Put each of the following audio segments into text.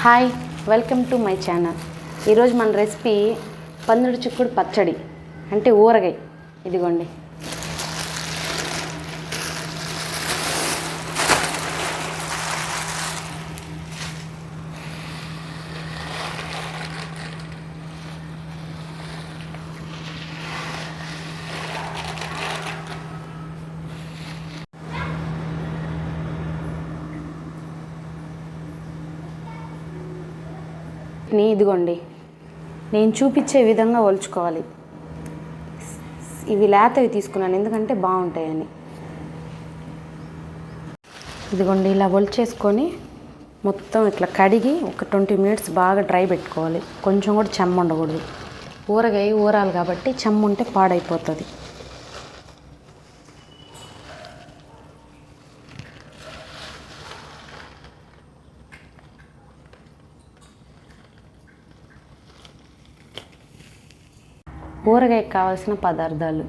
Hi, welcome to my channel. ఈరోజు మన recipe పందుడు చిక్కుడు పచ్చడి అంటే ఊరగాయ. ఇదిగోండి, ఇదిగోండి నేను చూపించే విధంగా ఒలుచుకోవాలి. ఇవి లేతవి తీసుకున్నాను ఎందుకంటే బాగుంటాయని. ఇదిగోండి ఇలా ఒలిచేసుకొని మొత్తం ఇట్లా కడిగి ఒక 20 minutes బాగా డ్రై పెట్టుకోవాలి. కొంచెం కూడా చెమ్మ ఉండకూడదు. ఊరగాయ ఊరాలి కాబట్టి చెమ్మ ఉంటే పాడైపోతుంది. ఊరగాయకు కావాల్సిన పదార్థాలు: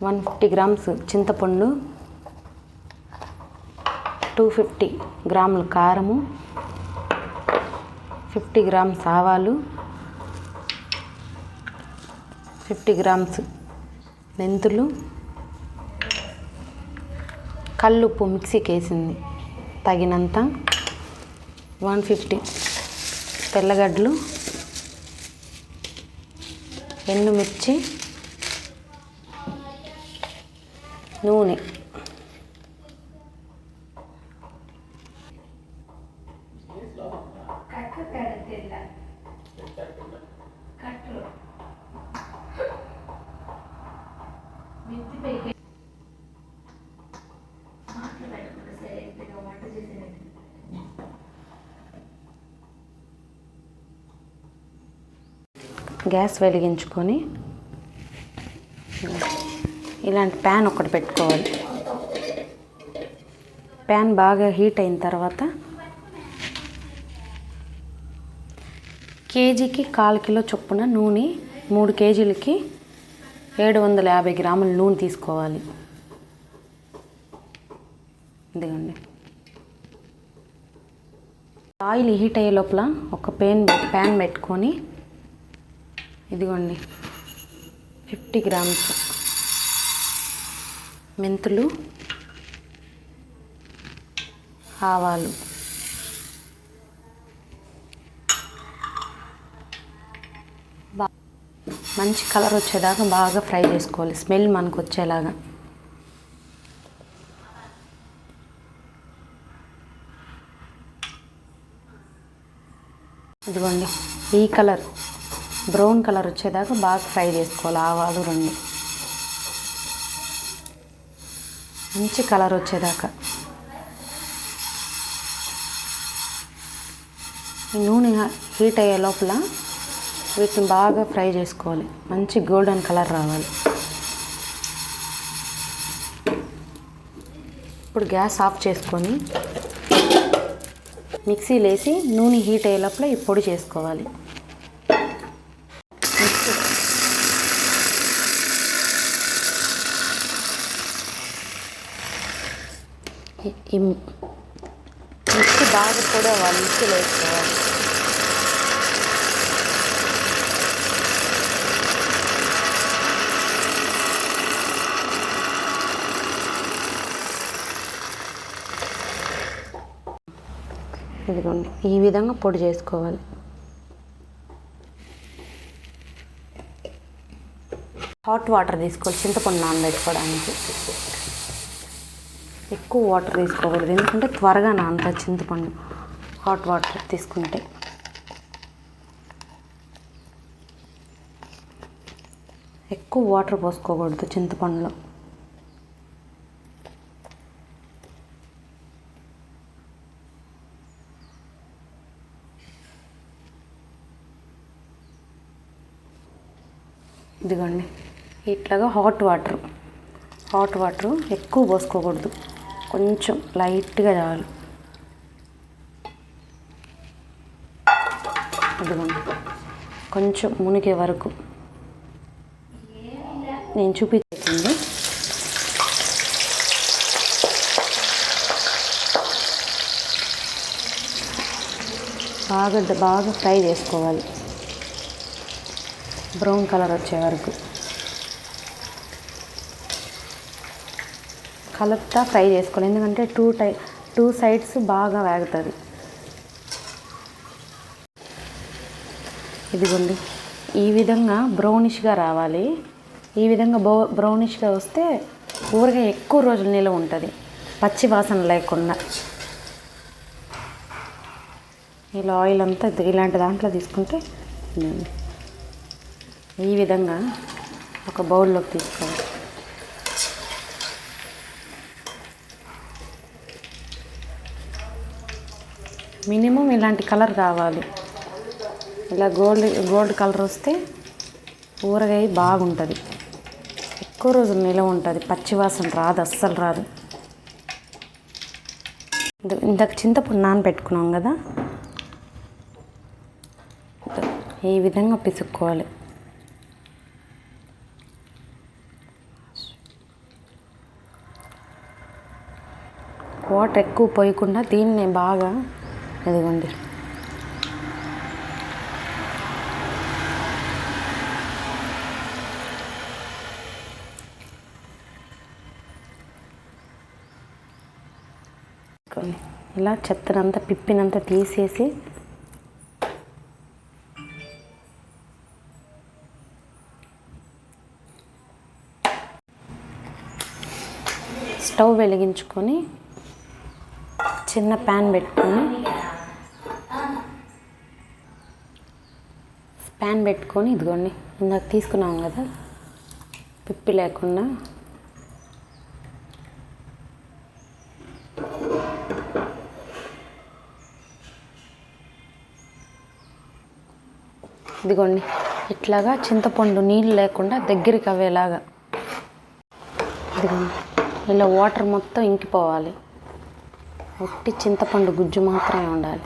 150 grams చింతపండు, 250 grams కారము, 50 grams ఆవాలు, 50 grams మెంతులు, కల్లుప్పు మిక్సీకి వేసింది తగినంత, 150 తెల్లగడ్డలు, ఎండుమిర్చి, నూనె. గ్యాస్ వెలిగించుకొని ఇలాంటి ప్యాన్ ఒకటి పెట్టుకోవాలి. ప్యాన్ బాగా హీట్ అయిన తర్వాత కేజీకి 1/4 కిలో చొప్పున నూనె, 3 kgలకి 750 grams నూనె తీసుకోవాలి. ఇదిగోండి, ఆయిల్ హీట్ అయ్యే లోపల ఒక ప్యాన్ పెట్టుకొని ఇదిగోండి 50 grams మెంతులు, ఆవాలు, మంచి కలర్ వచ్చేదాకా బాగా ఫ్రై చేసుకోవాలి. స్మెల్ మనకు వచ్చేలాగా. ఇదిగోండి ఈ కలర్ బ్రౌన్ కలర్ వచ్చేదాకా బాగా ఫ్రై చేసుకోవాలి. ఆవాలు 2 మంచి కలర్ వచ్చేదాకా. ఈ నూనె హీట్ అయ్యే లోపల వీటిని బాగా ఫ్రై చేసుకోవాలి. మంచి గోల్డెన్ కలర్ రావాలి. ఇప్పుడు గ్యాస్ ఆఫ్ చేసుకొని మిక్సీలో వేసి నూనె హీట్ అయ్యే లోపల ఈ పొడి చేసుకోవాలి. ఈ మిక్సీ బాగా పొడి అవ్వాలి. మిక్సీలో వేసుకోవాలి. ఇదిగోండి ఈ విధంగా పొడి చేసుకోవాలి. హాట్ వాటర్ తీసుకోవాలి చింతపండు నానబెట్టుకోవడానికి. ఎక్కువ వాటర్ తీసుకోకూడదు ఎందుకంటే త్వరగా నానుతుంది చింతపండు హాట్ వాటర్ తీసుకుంటే. ఎక్కువ వాటర్ పోసుకోకూడదు చింతపండులో. ఇదిగోండి ఇట్లాగా హాట్ వాటర్ ఎక్కువ పోసుకోకూడదు, కొంచెం లైట్గా చాలు. ఇదిగోండి కొంచెం మునిగే వరకు నేను చూపించింది. బాగా బాగా ఫ్రై చేసుకోవాలి, బ్రౌన్ కలర్ వచ్చే వరకు కలుపుతా ఫ్రై చేసుకోవాలి. ఎందుకంటే టూ సైడ్స్ బాగా వేగుతుంది. ఇదిగోండి, ఈ విధంగా బ్రౌనిష్గా రావాలి. ఈ విధంగా బ్రౌనిష్గా వస్తే ఊరగాయ ఎక్కువ రోజులు నిల్వ ఉంటుంది, పచ్చి వాసన లేకుండా. ఇలా ఆయిల్ అంతా ఇలాంటి దాంట్లో తీసుకుంటే ఈ విధంగా ఒక బౌల్లోకి తీసుకోవాలి. మినిమం ఇలాంటి కలర్ కావాలి. ఇలా గోల్డ్ కలర్ వస్తే ఊరగాయ బాగుంటుంది, ఎక్కువ రోజులు నిల్వ ఉంటుంది, పచ్చి వాసన రాదు, అస్సలు రాదు. ఇందాక చింతపండు నానబెట్టుకున్నాం కదా, ఈ విధంగా పిసుక్కోవాలి. వాటర్ ఎక్కువ పోయకుండా దీన్ని బాగా ఇదిగోండి ఇలా చెత్తనంతా పిప్పినంతా తీసేసి స్టవ్ వెలిగించుకొని చిన్న ప్యాన్ పెట్టుకొని ఇదిగోండి ఇందాక తీసుకున్నాం కదా పిప్పి లేకుండా ఇదిగోండి ఇట్లాగా చింతపండు నీళ్ళు లేకుండా దగ్గరికి అవేలాగా ఇదిగోండి ఇలా వాటర్ మొత్తం ఇంకిపోవాలి, ఒట్టి చింతపండు గుజ్జు మాత్రమే ఉండాలి.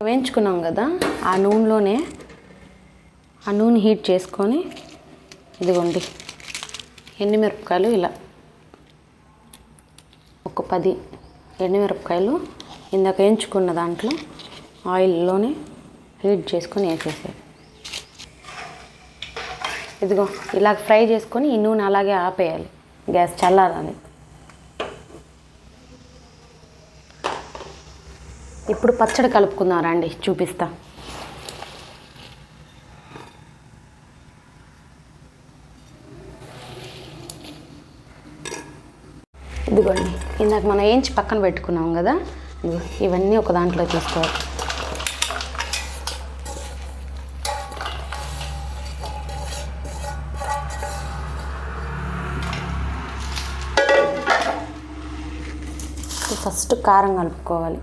వేయించుకున్నాం కదా ఆ నూనెలోనే ఆ నూనె హీట్ చేసుకొని ఇదిగోండి ఎండుమిరపకాయలు ఇలా ఒక 10 ఎండుమిరపకాయలు ఇందాక వేయించుకున్న దాంట్లో ఆయిల్లోనే హీట్ చేసుకొని వేసేసాయి. ఇదిగో ఇలా ఫ్రై చేసుకొని ఈ నూనె అలాగే ఆపేయాలి, గ్యాస్ చల్లారాలి. ఇప్పుడు పచ్చడి కలుపుకుందాం రండి, చూపిస్తా. ఇదిగోండి ఇందాక మనం వేయించి పక్కన పెట్టుకున్నాం కదా, ఇవన్నీ ఒక దాంట్లో తీసుకోవాలి. ఫస్ట్ కారం కలుపుకోవాలి.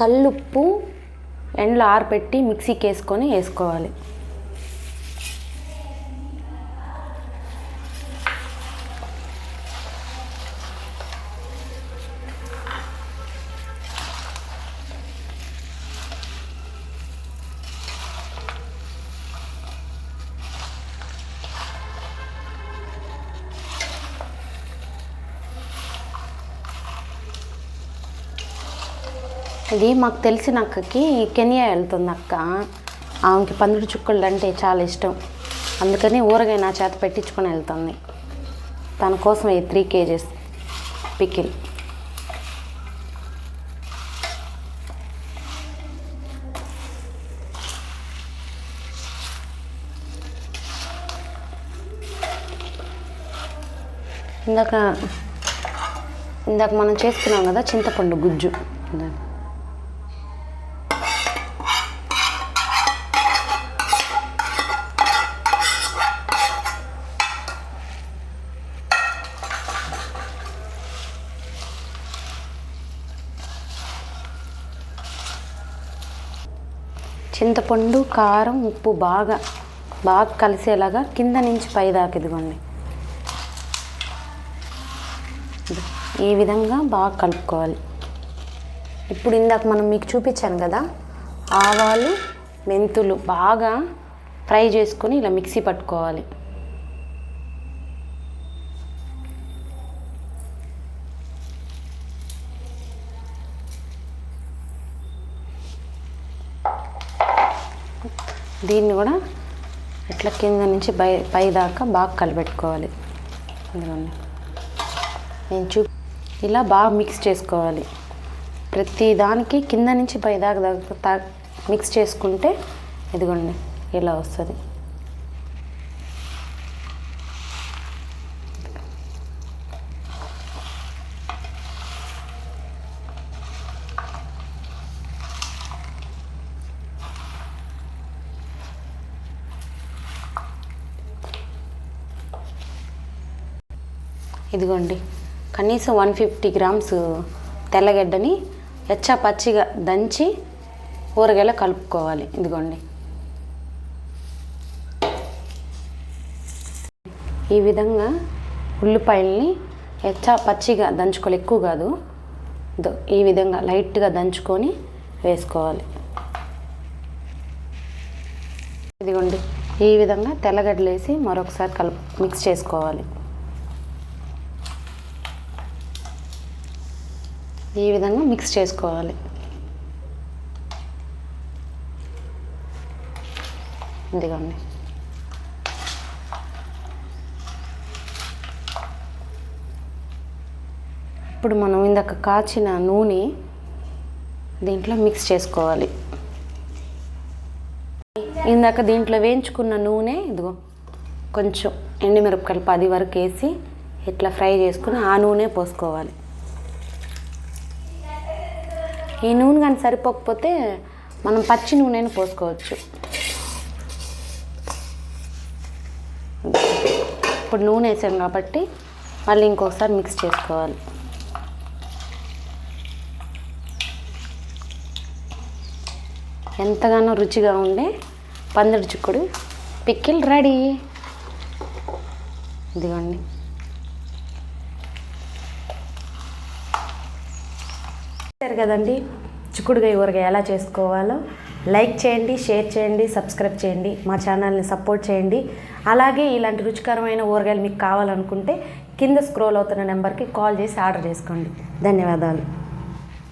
కల్లుప్పు ఎండలో ఆరబెట్టి మిక్సీకి వేసుకోవాలి. ఇది మాకు తెలిసిన అక్కకి కెనియా వెళ్తుంది అక్క, ఆమెకి పందుడు చుక్కలు అంటే చాలా ఇష్టం, అందుకని ఊరగాయ నా చేత పెట్టించుకొని వెళ్తుంది. తన కోసం ఈ 3 kgs పికిల్. ఇందాక మనం చేసుకున్నాం కదా చింతపండు గుజ్జు, చింతపండు కారం ఉప్పు బాగా బాగా కలిసేలాగా కింద నుంచి పై దాకా ఇదిగోండి ఈ విధంగా బాగా కలుపుకోవాలి. ఇప్పుడు ఇందాక మనం మీకు చూపించాను కదా, ఆవాలు మెంతులు బాగా ఫ్రై చేసుకొని ఇలా మిక్సీ పట్టుకోవాలి. దీన్ని కూడా ఇట్లా కింద నుంచి పై దాకా బాగా కలిపెట్టుకోవాలి. ఇదిగోండి నేను ఇలా బాగా మిక్స్ చేసుకోవాలి. ప్రతి దానికి కింద నుంచి పై దాకా మిక్స్ చేసుకుంటే ఇదిగోండి ఇలా వస్తుంది. ఇదిగోండి కనీసం 150 గ్రామ్స్ తెల్లగడ్డని పచ్చిగా దంచి ఊరగాయలో కలుపుకోవాలి. ఇదిగోండి ఈ విధంగా ఉల్లిపాయల్ని పచ్చిగా దంచుకోవాలి, ఎక్కువ కాదు. ఈ విధంగా లైట్గా దంచుకొని వేసుకోవాలి. ఇదిగోండి ఈ విధంగా తెల్లగడ్డలు వేసి మరొకసారి మిక్స్ చేసుకోవాలి. ఈ విధంగా మిక్స్ చేసుకోవాలి. ఇదిగోండి ఇప్పుడు మనం ఇందాక కాచిన నూనె దీంట్లో మిక్స్ చేసుకోవాలి. ఇందాక దీంట్లో వేయించుకున్న నూనె ఇదిగో కొంచెం ఎండుమిరపకాయలు 10 వరకు వేసి ఇట్లా ఫ్రై చేసుకుని ఆ నూనె పోసుకోవాలి. ఈ నూనె కానీ సరిపోకపోతే మనం పచ్చి నూనెని పోసుకోవచ్చు. ఇప్పుడు నూనె వేసాం కాబట్టి మళ్ళీ ఇంకొకసారి మిక్స్ చేసుకోవాలి. ఎంతగానో రుచిగా ఉండే పందిడి చిక్కుడు పికిల్ రెడీ. ఇదిగోండి కదండి చిక్కుడుకాయ ఊరగాయ ఎలా చేసుకోవాలో లైక్ చేయండి, షేర్ చేయండి, సబ్స్క్రైబ్ చేయండి, మా ఛానల్ని సపోర్ట్ చేయండి. అలాగే ఇలాంటి రుచికరమైన ఊరగాయలు మీకు కావాలనుకుంటే కింద స్క్రోల్ అవుతున్న నెంబర్కి కాల్ చేసి ఆర్డర్ చేసుకోండి. ధన్యవాదాలు.